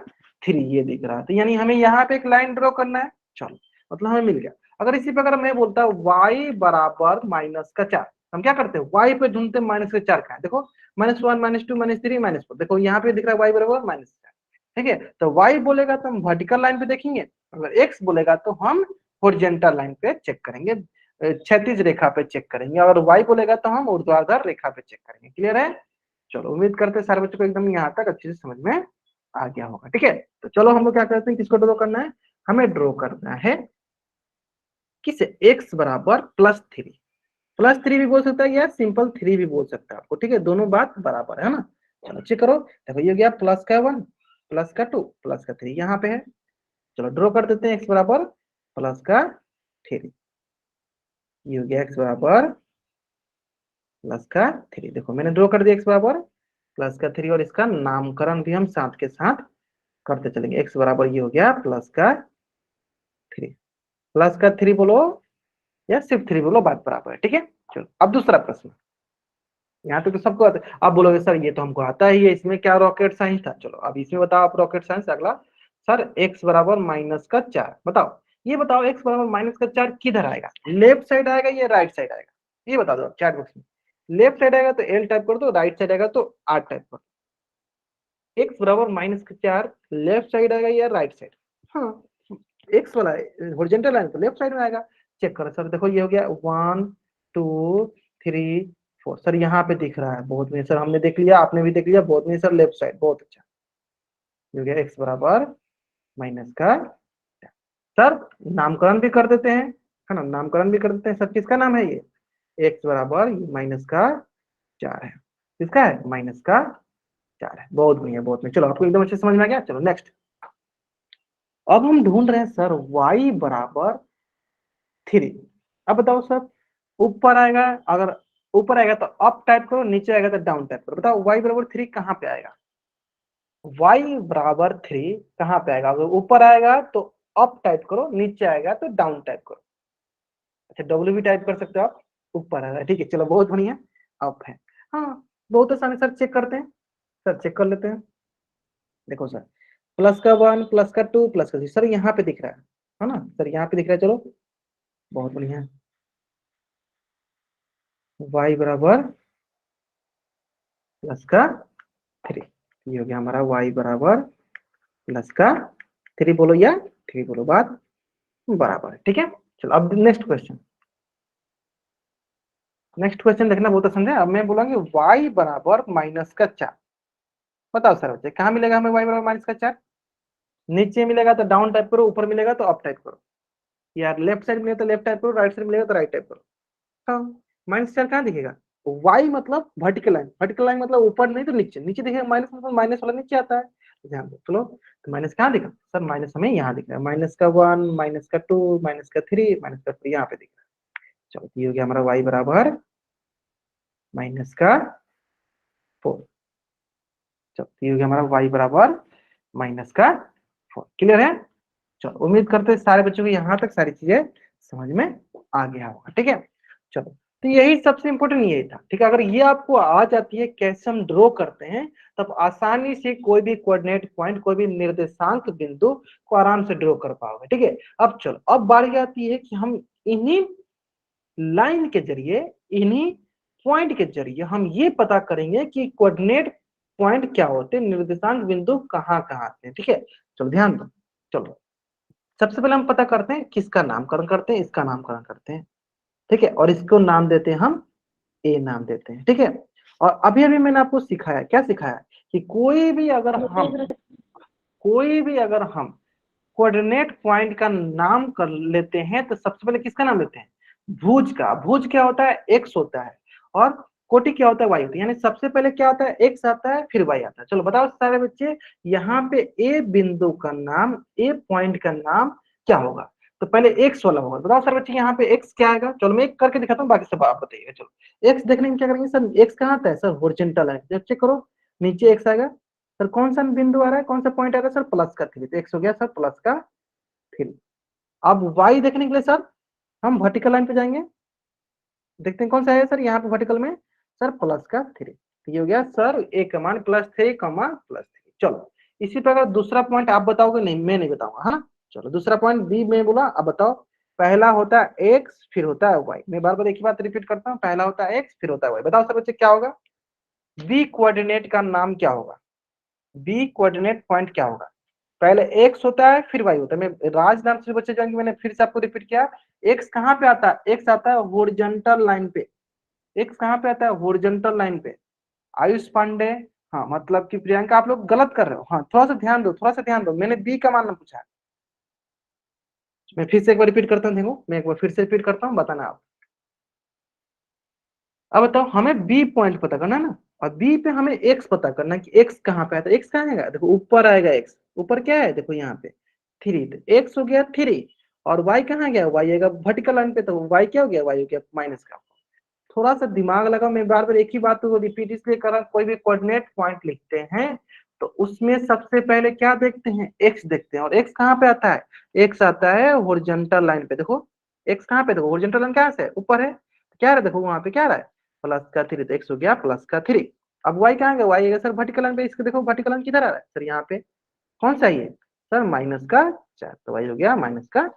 3 ये दिख रहा है, तो यानी हमें यहाँ पे एक लाइन ड्रॉ करना है। चलो मतलब हमें मिल गया। अगर इसी पे अगर मैं बोलता y बराबर माइनस का 4, हम क्या करते हैं y पे ढूंढते हैं माइनस के 4 का है, देखो -1 -2 -3 -4, देखो यहाँ पे दिख रहा है y बराबर -4। ठीक है, तो y बोलेगा तो हम वर्टिकल लाइन पे देखेंगे, अगर x बोलेगा तो हम हॉरिजॉन्टल लाइन पे चेक करेंगे, क्षैतिज रेखा पे चेक करेंगे, और y बोलेगा तो हम ऊर्ध्वाधर रेखा पे चेक करेंगे। क्लियर है। चलो उम्मीद करते हैं सारे बच्चों को एकदम यहाँ तक अच्छे से समझ में आ गया होगा। ठीक है, तो चलो हम लोग क्या करते हैं, किसको ड्रॉ करना है, हमें ड्रॉ करना है किसे, x बराबर +3, +3 भी बोल सकता है या सिंपल 3 भी बोल सकता है आपको। ठीक है, दोनों बात बराबर है ना। चलो चेक करो, देखो ये गया प्लस का 1 प्लस का 2 प्लस का 3 यहाँ पे है। चलो ड्रॉ कर देते हैं x बराबर प्लस का 3, ये हो गया x बराबर प्लस का 3। देखो मैंने ड्रॉ कर दिया x बराबर प्लस का 3, और इसका नामकरण भी हम साथ के साथ करते चलेंगे। x बराबर ये हो गया प्लस का 3, प्लस का 3 बोलो या सिर्फ 3 बोलो, बात बराबर है। ठीक है, चलो अब दूसरा प्रश्न, यहाँ तक तो सबको आता है। आप बोलोगे सर ये तो हमको आता ही है, इसमें क्या रॉकेट साइंस था। चलो अब इसमें बताओ आप रॉकेट साइंस। अगला सर x बराबर -4, बताओ ये बताओ x बराबर -4 किधर आएगा, लेफ्ट साइड आएगा या राइट साइड आएगा। ये बता दो चैट बॉक्स में। लेफ्ट साइड आएगा तो एल टाइप कर दो, राइट साइड आएगा तो आर टाइप कर दो। एक्स बराबर -4 लेफ्ट साइड आएगा या राइट साइड? हाँ, एक्स वाला हॉरिजॉन्टल लाइन तो लेफ्ट साइड में आएगा। चेक करो सर, देखो ये हो गया 1 2 3 4। सर यहाँ पे दिख रहा है, बहुत नहीं सर, हमने देख लिया, आपने भी देख लिया, बहुत नहीं सर, लेफ्ट साइड, बहुत अच्छा। ये हो गया एक्स बराबर माइनस का। सर नामकरण भी कर देते हैं, है ना, नामकरण भी कर देते हैं सर। किसका नाम है ये? एक्स बराबर -4 है। किसका है? -4 है। बहुत बढ़िया, बहुत बढ़िया। चलो आपको एकदम अच्छे से समझ में आ गया। चलो नेक्स्ट। अब हम ढूंढ रहे हैं सर y बराबर 3। अब बताओ सर, ऊपर आएगा, अगर ऊपर आएगा तो अप टाइप करो, नीचे आएगा तो डाउन टाइप करो। बताओ y बराबर 3 कहाँ पे आएगा? y बराबर 3 कहाँ पे आएगा? अगर ऊपर आएगा तो अप टाइप करो, नीचे आएगा तो डाउन टाइप करो। अच्छा, डब्ल्यू भी टाइप कर सकते हो आप, ऊपर आएगा। ठीक है, चलो बहुत बढ़िया, अप है। हाँ, बहुत आसानी सर, चेक करते हैं सर, चेक कर लेते हैं। देखो सर, +1 +2 +3 सर यहाँ पे दिख रहा है ना सर, यहाँ पे दिख रहा है। चलो बहुत बढ़िया, y बराबर +3। ये हो गया हमारा y बराबर +3 बोलो या 3 बोलो, बात बराबर है। ठीक है, चलो अब नेक्स्ट क्वेश्चन। नेक्स्ट क्वेश्चन देखना, बहुत आसान है। अब मैं बोलूंगी y बराबर -4। बताओ सर बच्चे, कहाँ मिलेगा हमें y बराबर -4? नीचे मिलेगा तो डाउन टाइप करो, ऊपर मिलेगा तो अप टाइप करो। यार लेफ्ट साइड मिलेगा तो लेफ्ट टाइप करो, राइट साइड मिलेगा तो राइट टाइप करो। हाँ, -4 कहाँ दिखेगा? y मतलब वर्टिकल लाइन, वर्टिकल लाइन मतलब ऊपर नहीं तो नीचे, नीचे दिखेगा माइनस, मतलब माइनस वाला नीचे आता है। तो ध्यान दो। चलो, तो माइनस कहाँ दिखा सर? माइनस हमें यहाँ दिख रहा है, -1 -2 -3 -4 यहाँ पे दिख रहा है। चलो, ये हो गया हमारा y बराबर -4। चलो, ये हो गया हमारा y बराबर -4। क्लियर है? चलो, उम्मीद करते हैं सारे बच्चों को यहाँ तक सारी चीजें समझ में आ गया होगा। ठीक है, चलो, तो यही सबसे इंपॉर्टेंट यही था। ठीक है, अगर ये आपको आ जाती है कैसे हम ड्रॉ करते हैं, तब आसानी से कोई भी कोऑर्डिनेट पॉइंट, कोई भी निर्देशांक बिंदु को आराम से ड्रॉ कर पाओगे। ठीक है, अब चलो, अब बारी आती है कि हम इन्हीं लाइन के जरिए, इन्हीं पॉइंट के जरिए हम ये पता करेंगे कि कोऑर्डिनेट पॉइंट क्या होते हैं, निर्देशांक बिंदु कहाँ कहाँ आते हैं। ठीक है, चलो ध्यान दो। चलो, सबसे पहले हम पता करते हैं किसका नामकरण करते हैं, इसका नामकरण करते हैं। ठीक है, और इसको नाम देते हैं हम ए नाम देते हैं। ठीक है, और अभी अभी मैंने आपको सिखाया, क्या सिखाया? कि कोई भी अगर हम कोऑर्डिनेट पॉइंट का नाम कर लेते हैं तो सबसे पहले किसका नाम लेते हैं? भुज का। भुज क्या होता है? एक्स होता है, और कोटि क्या होता है? वाई होता है। यानी सबसे पहले क्या आता है? एक्स आता है, फिर वाई आता है। चलो बताओ सारे बच्चे, यहाँ पे ए बिंदु का नाम, ए पॉइंट का नाम क्या होगा? तो पहले एक्स वाला होगा। बताओ सर बच्चे, यहाँ पे एक्स क्या आएगा? चलो मैं एक करके दिखाता हूँ, बाकी सब आप बताइएगा। चलो, एक्स देखने में क्या करेंगे सर? एक्स कहाँ आता है सर? हॉरिजॉन्टल है, जब चेक करो नीचे एक्स आएगा। सर कौन सा बिंदु आ रहा है, कौन सा पॉइंट आ रहा है सर? +3। तो एक्स हो गया सर +3। अब वाई देखने के लिए सर हम वर्टिकल लाइन पे जाएंगे, देखते हैं कौन सा है सर यहाँ पे वर्टिकल में? सर +3। तो ये हो गया सर ए का मान +3, +3। चलो, इसी प्रकार दूसरा पॉइंट आप बताओगे? नहीं, मैं नहीं बताऊंगा, है ना। चलो, दूसरा पॉइंट बी में बोला, अब बताओ। पहला होता है एक्स, फिर होता है वाई। मैं बार बार एक ही बात रिपीट करता हूँ, पहला होता है एक्स, फिर होता है वाई। बताओ सर बच्चे क्या होगा? बी कोऑर्डिनेट का नाम क्या होगा? बी कोऑर्डिनेट पॉइंट क्या होगा? पहले एक्स होता है, फिर वाई होता है। मैं राज नाम से बच्चे जाएंगे, मैंने फिर से आपको रिपीट किया। एक्स कहाँ पे आता है? एक्स आता है हॉरिजॉन्टल लाइन पे। एक्स कहाँ पे आता है? हॉरिजॉन्टल लाइन पे। आयुष पांडे, हाँ मतलब कि प्रियंका, आप लोग गलत कर रहे हो। हाँ, थोड़ा सा ध्यान दो, थोड़ा सा ध्यान दो। मैंने बी का मान पूछा है। मैं फिर से एक बार रिपीट करता हूँ, देखो मैं एक बार फिर से रिपीट करता हूँ, बताना आप। अब बताओ, हमें बी पॉइंट पता करना है ना, और बी पे हमें एक्स पता करना है कि एक्स कहाँ पे आता है। एक्स कहाँ आएगा? देखो ऊपर आएगा एक्स। ऊपर क्या है? देखो यहाँ पे 3, तो एक्स हो गया 3। और वाई कहाँ गया? वाई आएगा वर्टिकल लाइन पे, तो वाई क्या हो गया? वाई हो गया माइनस का। थोड़ा सा दिमाग लगाओ, मैं बार बार एक ही बात को रिपीट इसलिए कर रहा हूँ। कोई भी कोऑर्डिनेट पॉइंट लिखते हैं तो उसमें सबसे पहले क्या देखते हैं? एक्स देखते हैं। और एक्स कहाँ पे आता है? एक्स आता है हॉरिजॉन्टल लाइन पे। देखो एक्स कहाँ पे? देखो हॉरिजॉन्टल लाइन कहाँ से है? ऊपर है। क्या है? देखो वहां पे क्या रहा है? +3। तो एक्स हो गया +3। अब वाई कहाँ गया? वाई आएगा सर वर्टिकल लाइन पे। इसको देखो वर्टिकल लाइन किधर आ रहा है सर? यहाँ पे। कौन सा है ये सर? -4। तो वाई हो गया -4।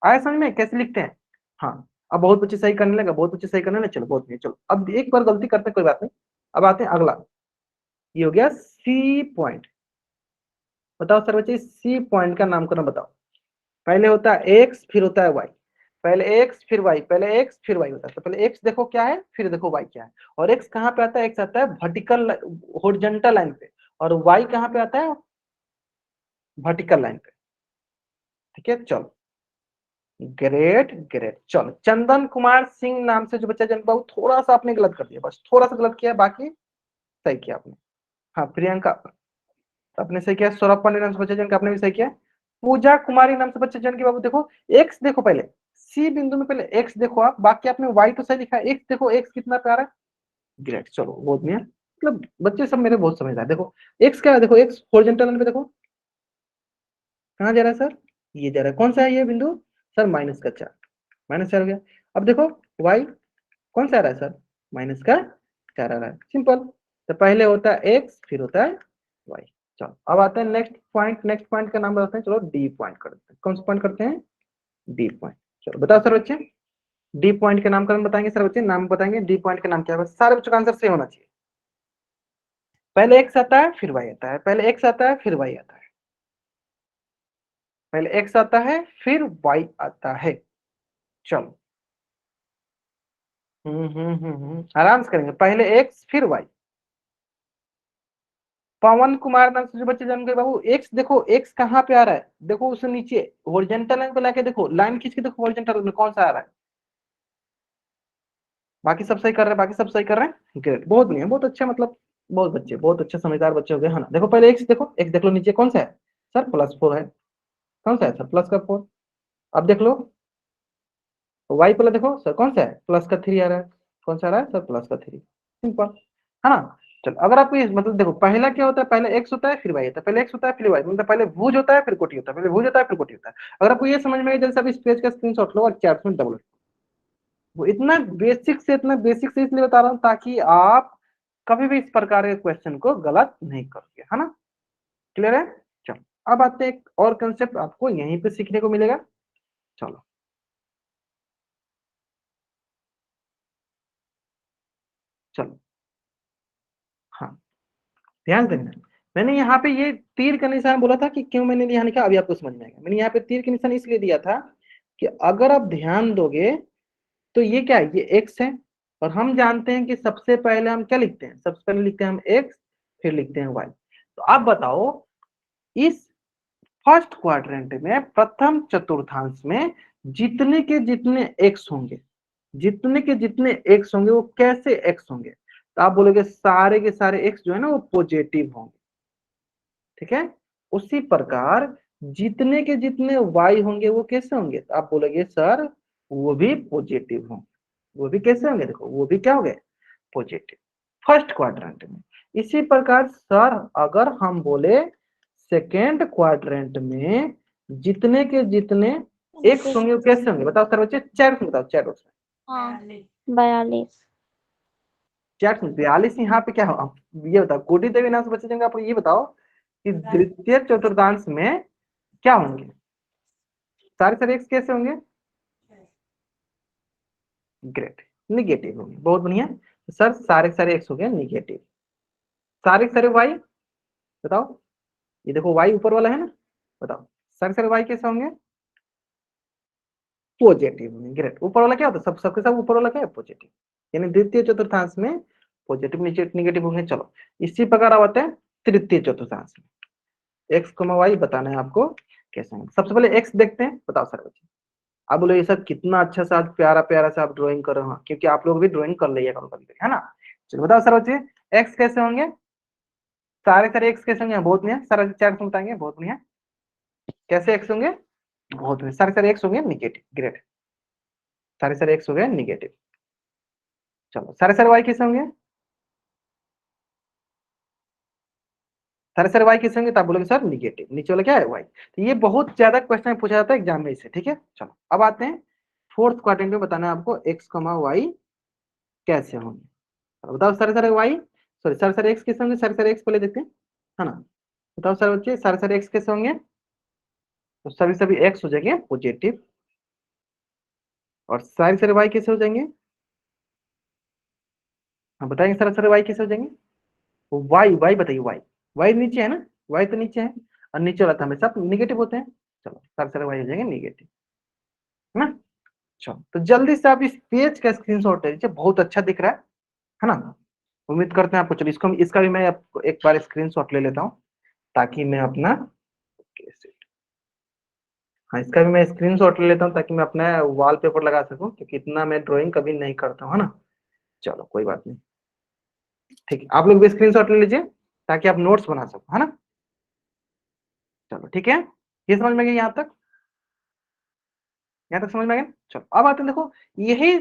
आया समझ में कैसे लिखते हैं? हाँ, अब बहुत बच्चे सही करने लगे, बहुत बच्चे सही करने लगे, चलो बहुत नहीं, चलो अब एक बार गलती करते हैं, कोई बात नहीं। अब आते हैं अगला, ये हो गया सी पॉइंट। बताओ सर बच्चे सी पॉइंट का नामकरण बताओ। पहले होता है एक्स, फिर होता है वाई, पहले एक्स फिर वाई, पहले एक्स फिर वाई होता है। तो पहले एक्स देखो क्या है, फिर देखो वाई क्या है। और एक्स कहाँ पे आता है, एक्स आता है वर्टिकल हॉरिजॉन्टल लाइन पे, और वाई कहाँ पे आता है, वर्टिकल लाइन पे। ठीक है चलो, ग्रेट ग्रेट। चलो चंदन कुमार सिंह नाम से जो बच्चा जन्म बाबू, थोड़ा सा आपने गलत कर दिया, बस थोड़ा सा गलत किया, बाकी सही किया आपने। हाँ प्रियंका आपने सही किया, सौरभ पांडे नाम से बच्चा जन्म आपने भी सही किया। पूजा कुमारी नाम से बच्चा जन्म की बाबू देखो, एक्स देखो पहले, सी बिंदु में पहले एक्स देखो आप, बाकी आपने वाई तो सही लिखा है, एक्स देखो एक्स कितना प्यारा है। ग्रेट, चलो बहुत बढ़िया, मतलब बच्चे सब मेरे बहुत समझदार। देखो एक्स क्या है, देखो एक्स हॉरिजॉन्टल लाइन पे देखो कहाँ जा रहा है सर, ये जा रहा है, कौन सा है ये बिंदु सर, -4, -4 हो गया। अब देखो वाई कौन सा आ रहा है सर, -4 आ रहा है, सिंपल। तो पहले होता है एक्स, फिर होता है वाई। चलो अब आते हैं नेक्स्ट पॉइंट, नेक्स्ट पॉइंट का नाम बताते हैं, चलो डी पॉइंट करते हैं। कौन सा पॉइंट करते हैं, डी पॉइंट। चलो बताओ सर बच्चे, डी पॉइंट के नामकरण बताएंगे सर बच्चे, नाम बताएंगे डी पॉइंट के नाम क्या है, बस सारे बच्चों का आंसर सही होना चाहिए। पहले एक्स आता है फिर वाई आता है, पहले एक्स आता है फिर वाई आता है, पहले एक्स आता है फिर वाई आता है। चलो आराम से करेंगे, पहले एक्स फिर वाई। पवन कुमार नाम से जो बच्चे जन्म गए बाबू, एक्स देखो एक्स कहाँ पे आ रहा है, देखो उसे नीचे हॉरिजॉन्टल लाइन पे लाके देखो, लाइन खींच के देखो हॉरिजॉन्टल में कौन सा आ रहा है। बाकी सब सही कर रहे हैं, बाकी सब सही कर रहे हैं, ग्रेट, बहुत बढ़िया, बहुत अच्छा, मतलब बहुत बच्चे, बहुत अच्छे समझदार बच्चे हो गए है ना। देखो पहले एक्स देखो, एक्स देख लो नीचे कौन सा है सर, +4 है, कौन सा है सर, प्लस का 4। अब देख लो वाई पहले देखो सर कौन सा है, +3 आ रहा है, कौन सा आ रहा है सर, +3, सिंपल है ना। चलो अगर आपको ये मतलब देखो, पहला क्या होता है, पहले एक्स होता है फिर वाई होता है, पहले एक्स होता है फिर वाई, मतलब पहले भुज होता है फिर कोटि होता है, पहले भुज होता है फिर कोटि होता है। अगर आपको ये समझ में आई, जैसे आप इस पेज का स्क्रीनशॉट लो और चैट में डबल, वो इतना बेसिक से इसलिए बता रहा हूँ ताकि आप कभी भी इस प्रकार के क्वेश्चन को गलत नहीं करोगे, है ना, क्लियर है। चलो अब आते हैं एक और कंसेप्ट, आपको यहीं पे सीखने को मिलेगा। चलो चलो, हाँ ध्यान देना, मैंने यहाँ पे ये तीर का निशान बोला था कि क्यों मैंने यहाँ लिखा, अभी आपको समझ में आएगा। मैंने यहाँ पे तीर का निशान इसलिए दिया था कि अगर आप ध्यान दोगे तो ये क्या है, ये एक्स है, और हम जानते हैं कि सबसे पहले हम क्या लिखते हैं, सबसे पहले लिखते हैं हम एक्स, फिर लिखते हैं वाई। तो आप बताओ इस फर्स्ट क्वाड्रेंट में प्रथम चतुर्थांश में जितने के जितने एक्स होंगे, जितने के जितने एक्स होंगे वो कैसे एक्स होंगे, तो आप बोलोगे सारे के सारे एक्स जो है ना वो पॉजिटिव होंगे, ठीक है। उसी प्रकार जितने के जितने वाई होंगे वो कैसे होंगे, तो आप बोलोगे सर वो भी पॉजिटिव होंगे, वो भी कैसे होंगे, देखो वो भी क्या हो गए, पॉजिटिव, फर्स्ट क्वाड्रेंट में। इसी प्रकार सर अगर हम बोले सेकेंड क्वाड्रेंट में जितने के जितने एक्स होंगे वो कैसे होंगे, बताओ सर बच्चे, चैट में बताओ, चैट बॉक्स में। 42। चैट में 42, यहाँ पे क्या हो, ये बताओ कोटि देवी नाम से बच्चे जाएंगे, आप ये बताओ कि द्वितीय चतुर्थांश में क्या होंगे, सारे सारे एक्स कैसे होंगे, ग्रेट, निगेटिव होंगे, बहुत बढ़िया। सर सारे सारे एक्स हो गए निगेटिव, सारे सारे वाई, बताओ ये देखो वाई ऊपर वाला है ना, बताओ सारे सारे वाई कैसे होंगे, पॉजिटिव होंगे, ग्रेट। ऊपर वाला क्या होता है, सब सबके सब ऊपर वाला क्या है, पॉजिटिव, यानी द्वितीय चतुर्थांश में पॉजिटिव निगेटिव होंगे। चलो इसी प्रकार अब आते हैं तृतीय चतुर्थांश में, एक्स वाई बताना है आपको कैसे होंगे। सबसे पहले एक्स देखते हैं, बताओ सर बच्चे, आप बोलो ये सर कितना अच्छा सा प्यारा प्यारा सा आप ड्राइंग कर रहे हो, क्योंकि आप लोग भी ड्राइंग कर लिया करो कभी है ना। चलो बताओ सर बच्चे एक्स कैसे होंगे, सारे सारे एक्स कैसे होंगे, बहुत बढ़िया, सारा चार में बताएंगे, बहुत बढ़िया, कैसे एक्स होंगे, बहुत बढ़िया, सारे सारे एक्स होंगे निगेटिव, ग्रेट, सारे सारे एक्स हो गए निगेटिव। चलो सारे सारे वाई कैसे होंगे, सारे सारे वाई कैसे होंगे, तो आप बोलोगे सर निगेटिव, नीचे वाला क्या है वाई। तो ये बहुत ज्यादा क्वेश्चन पूछा जाता है एग्जाम में इससे, ठीक है। चलो अब आते हैं फोर्थ क्वाड्रेंट में, बताना है आपको एक्स वाई कैसे होंगे। बताओ सारे सारे वाई, सॉरी सारे सारे एक्स कैसे होंगे, सारे सारे एक्स पहले देखते हैं, है ना। बताओ सर बच्चे सारे सारे एक्स कैसे होंगे, तो सभी सभी एक्स हो जाएंगे पॉजिटिव, और सारे सारे वाई कैसे हो जाएंगे? हाँ बताएंगे सारे सारे वाई कैसे हो जाएंगे? वाई वाई बताइए, वाई वाई नीचे है ना, वाई तो नीचे है, और नीचे वाला तो हमेशा निगेटिव होते हैं। चलो सारे सारे वाई हो जाएंगे निगेटिव, है ना। चलो तो जल्दी से आप इस पेज का स्क्रीनशॉट ले लीजिए, बहुत अच्छा दिख रहा है ना। उम्मीद करते हैं आपको। चलो इसको इसका भी मैं आपको एक बार स्क्रीनशॉट ले लेता हूँ, ताकि मैं अपना, हाँ इसका भी मैं स्क्रीनशॉट ले लेता हूँ ताकि मैं अपना वॉलपेपर लगा सकूं, क्योंकि इतना मैं ड्राइंग कभी नहीं करता हूँ, है ना। चलो कोई बात नहीं, ठीक है, आप लोग भी स्क्रीनशॉट ले लीजिए ताकि आप नोट्स बना सको, है ना। चलो ठीक है, ये समझ में गया यहाँ तक? यहाँ तक समझ में आ गया? चलो अब आते हैं, देखो यही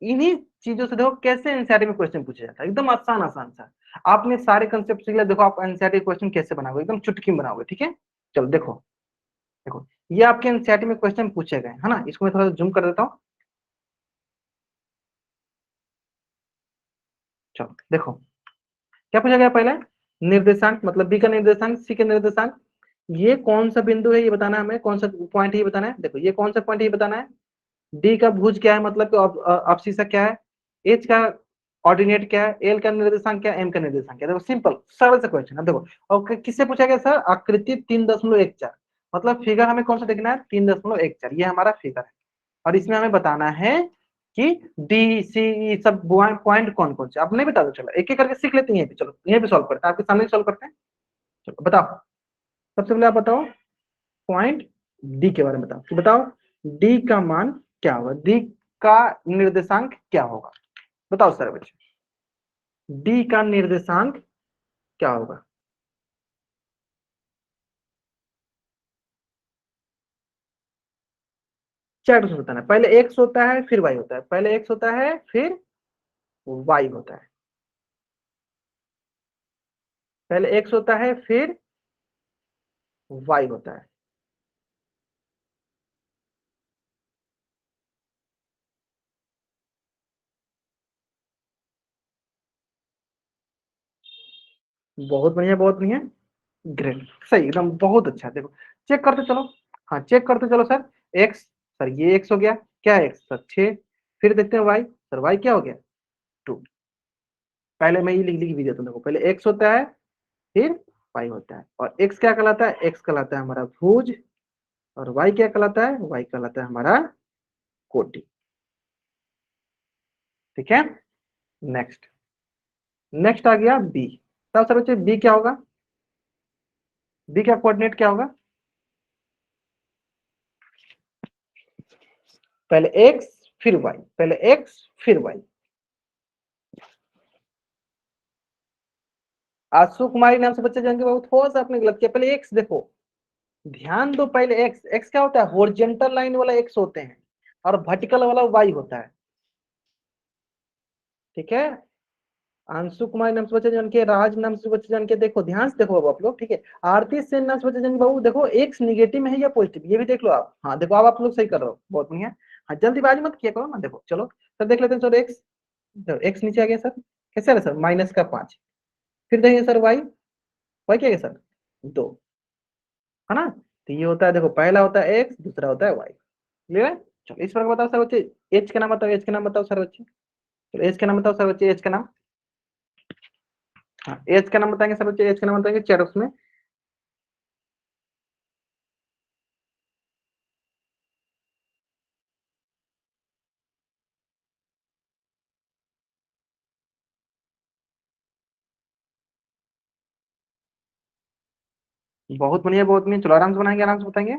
इन्हीं चीजों से देखो कैसे एनसीईआरटी में क्वेश्चन पूछा जाता है, एकदम आसान आसान सा। आपने सारे कंसेप्ट सीख लिया, देखो आप एनसीईआरटी क्वेश्चन कैसे बनाओगे, एकदम चुटकी में बनाओगे, ठीक है। चलो देखो, देखो ये आपके एनसीईआरटी में क्वेश्चन पूछे गए, है ना। इसको मैं थोड़ा जूम कर देता हूँ। चलो देखो क्या पूछा गया पहले, निर्देशांक मतलब बी का निर्देशांक, सी का निर्देशांक, ये कौन सा बिंदु है ये बताना है हमें, कौन सा पॉइंट है ये बताना है। देखो ये कौन सा पॉइंट है ये बताना है। डी का भुज क्या है, मतलब अवशिषा क्या है। एच का ऑर्डिनेट क्या है, एल का निर्देशांक क्या है, एम का निर्देशांक क्या है। देखो सिंपल सरल सा क्वेश्चन है, देखो। और किससे पूछा गया सर, आकृति 3.14, मतलब फिगर हमें कौन सा देखना है, 3.14, ये हमारा फिगर है। और इसमें हमें बताना है कि डी सी सब पॉइंट कौन कौन से, आप नहीं बता दो। चलो एक एक करके सीख लेते हैं, चलो यहीं पे सॉल्व करते हैं, आपके सामने सॉल्व करते हैं। चलो बताओ, सबसे पहले आप बताओ पॉइंट डी के बारे में बताओ, कि बताओ डी का मान क्या होगा, डी का निर्देशांक क्या होगा, बताओ सर बच्चे, डी का निर्देशांक क्या होगा। चार टू बताना है, पहले एक्स होता है फिर वाई होता है, पहले एक्स होता है फिर वाई होता है, पहले एक्स होता है फिर वाई होता है। बहुत बढ़िया बहुत बढ़िया, ग्रेट, सही एकदम, बहुत अच्छा। देखो चेक करते चलो, हाँ चेक करते चलो सर। एक्स, सर ये एक्स हो गया, क्या है एक्स सर 6। फिर देखते हैं वाई, सर वाई क्या हो गया 2। पहले मैं ये लिख लिख भी देता हूँ, देखो पहले एक्स होता है फिर वाई होता है, और एक्स क्या कहलाता है, एक्स कहलाता है हमारा भुज, और वाई क्या कहलाता है, वाई कहलाता है हमारा कोटि, ठीक है। नेक्स्ट, नेक्स्ट आ गया बी। तब सर बच्चे बी क्या होगा, बी का कोऑर्डिनेट क्या होगा, पहले एक्स फिर वाई, पहले एक्स फिर वाई। आशु कुमारी नाम से बच्चे जाएंगे, बाबू थोड़ा सा आपने गलत किया, पहले एक्स देखो, ध्यान दो, पहले एक्स, एक्स क्या होता है, हॉरिजॉन्टल लाइन वाला एक्स होते हैं, और वर्टिकल वाला वाई होता है, ठीक है। अंशु कुमार नाम से बच्चे जान के, राज नाम से बच्चे जान के, देखो ध्यान से देखो बाबू आप लोग, ठीक है। आरती सेन नाम से बच्चे जान के, बाबू देखो एक्स निगेटिव में है या पॉजिटिव, ये भी देख लो आप। हाँ देखो अब आप लोग सही कर रहे हो, बहुत बढ़िया। हाँ जल्दीबाजी मत किया करो ना, देखो चलो सर देख लेते हैं सर एक्स, एक्स नीचे आ गया सर, कैसे आ रहा है सर, -5। फिर देखिए सर वाई, वाई क्या है सर 2, है ना। तो ये होता है, देखो पहला होता है एक्स, दूसरा होता है वाई, क्लियर है। चलो इस पर बताओ सर बच्चे, एच का नाम बताओ, एच का नाम बताओ सर बच्चे, चलो एच का नाम बताओ सर बच्चे, एच का नाम, हाँ एच का नाम बताएंगे सर बच्चे, एच का नाम बताएंगे चैट में। बहुत बढ़िया बहुत बढ़िया, चलो आराम से बनाएंगे, आराम से बताएंगे।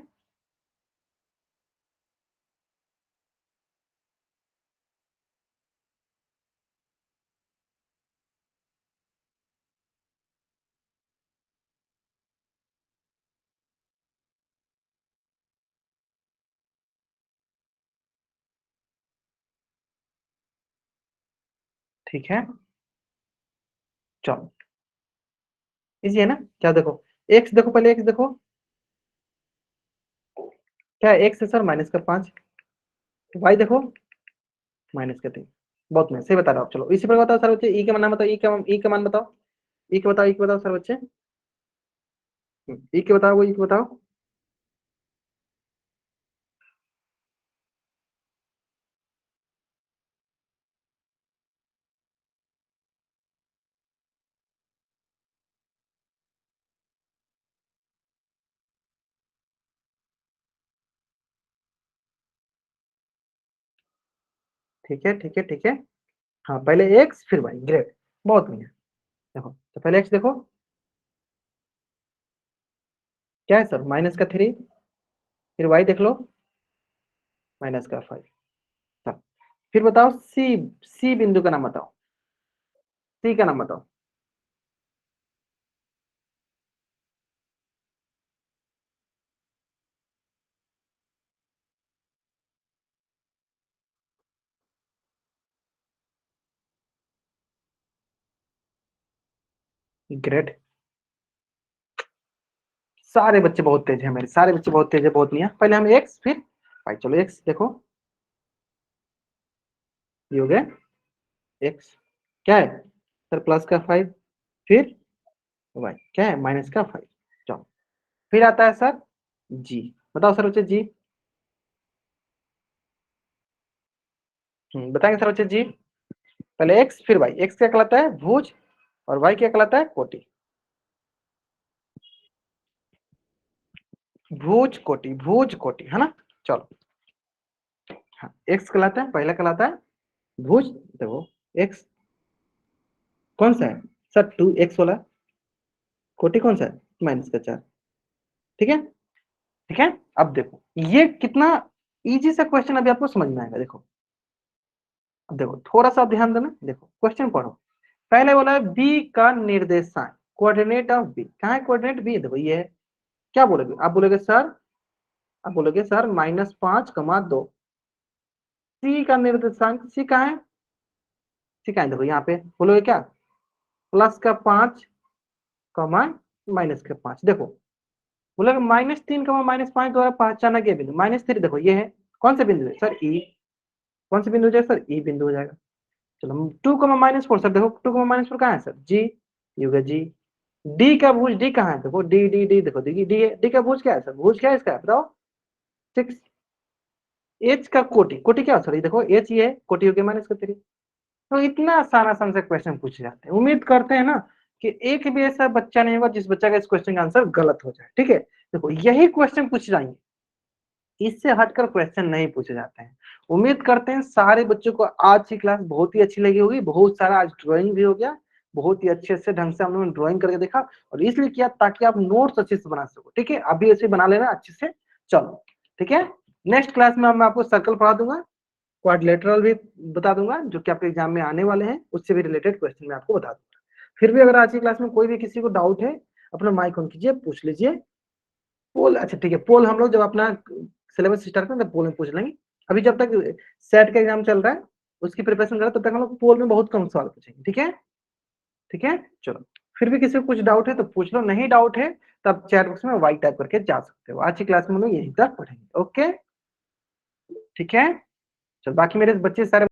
ठीक है चलो, इजी है ना। क्या देखो, एक्स देखो, पहले एक्स देखो, क्या एक्स है सर -5, वाई देखो -3। बहुत मैं सही बता रहा हूँ। चलो इसी पर बताओ सर बच्चे, ई का मान बताओ, ई का मान बताओ, ई का बताओ, ई का बताओ सर बच्चे, ई के बताओ, वो ई के बताओ। ठीक है ठीक है ठीक है। हाँ पहले एक्स फिर वाई, ग्रेट, बहुत बढ़िया। देखो तो पहले एक्स देखो क्या है सर, माइनस का 3, फिर वाई देख लो माइनस का 5। फिर बताओ सी, सी बिंदु का नाम बताओ, सी का नाम बताओ। ग्रेट, सारे बच्चे बहुत तेज है, मेरे सारे बच्चे बहुत तेज है, बहुत बढ़िया। पहले हम एक्स फिर वाई, चलो एक्स देखो, ये हो गया एक्स, क्या है सर प्लस का 5, फिर वाई क्या है माइनस का 5। चलो फिर आता है सर जी, बताओ सर बच्चे जी। बताएंगे सर बच्चे जी। पहले एक्स फिर वाई, एक्स क्या कहलाता है भुज, और वाई क्या कहलाता है कोटि, भुज कोटि, भुज कोटि, है ना। चलो हाँ, एक्स कहलाता है, पहला कहलाता है भुज। देखो एक्स कौन सा है सर, 2x वाला, कोटि कौन सा है -4, ठीक है ठीक है। अब देखो ये कितना इजी सा क्वेश्चन अभी आपको समझ में आएगा। देखो अब देखो थोड़ा सा ध्यान देना, देखो क्वेश्चन पढ़ो। पहले बोला है बी का निर्देशांक, कोऑर्डिनेट ऑफ बी, कहाँ है कोऑर्डिनेट बी, देखो ये है। क्या बोलोगे आप, बोलोगे सर, आप बोलोगे सर -5,2। सी का निर्देशांक, सी कहाँ है, सी कहाँ है, देखो यहाँ पे बोलोगे क्या, +5, -5। देखो बोलोगे -3, -5 द्वारा पहचाना गया बिंदु, -3 देखो ये है, कौन सा बिंदु है सर ई, कौन सा बिंदु हो जाएगा सर ई बिंदु हो जाएगा। चलो 2, -4 सर, देखो 2, -4 कहाँ है सर जी, ये हो गया जी। डी का भुज, डी कहाँ है, देखो डी डी डी, देखो डी डी है, डी का भुज क्या है सर, भुज क्या है इसका बताओ 6। एच का कोटि, कोटि क्या है सर, ये देखो एच ये है, कोटि हो गया -3। तो इतना आसान आसान से क्वेश्चन पूछे जाते हैं। उम्मीद करते हैं ना कि एक भी ऐसा बच्चा नहीं होगा जिस बच्चा का इस क्वेश्चन का आंसर गलत हो जाए, ठीक है। देखो यही क्वेश्चन पूछे जाएंगे, इससे हटकर क्वेश्चन नहीं पूछे जाते हैं। उम्मीद करते हैं सारे बच्चों को आज की क्लास बहुत ही अच्छी लगी होगी, बहुत सारा आज ड्राइंग भी हो गया, बहुत ही अच्छे से ढंग से हम लोगों ने ड्राइंग करके देखा, और इसलिए किया ताकि आप नोट्स अच्छे से बना सको, ठीक है। अभी ऐसे बना लेना अच्छे से, चलो ठीक है। नेक्स्ट क्लास में मैं आपको सर्कल पढ़ा दूंगा, क्वाड्रिलेटरल भी बता दूंगा, जो कि आपके एग्जाम में आने वाले हैं, उससे भी रिलेटेड क्वेश्चन मैं आपको बता दूंगा। फिर भी अगर आज की क्लास में कोई भी किसी को डाउट है, अपना माइक ऑन कीजिए, पूछ लीजिए। पोल, अच्छा ठीक है, पोल हम लोग जब अपना सिलेबस स्टार्ट करें तब पोल में पूछ लेंगे। अभी जब तक सेट का एग्जाम चल रहा है, उसकी प्रिपरेशन कर रहे हैं, तब तक हम लोग पोल में बहुत कम सवाल पूछेंगे, ठीक है ठीक है। चलो फिर भी किसी को कुछ डाउट है तो पूछ लो, नहीं डाउट है तब चैट बॉक्स में वाई टाइप करके जा सकते हो। आज की क्लास में हम लोग यहीं तक पढ़ेंगे, ओके ठीक है। चलो बाकी मेरे बच्चे सारे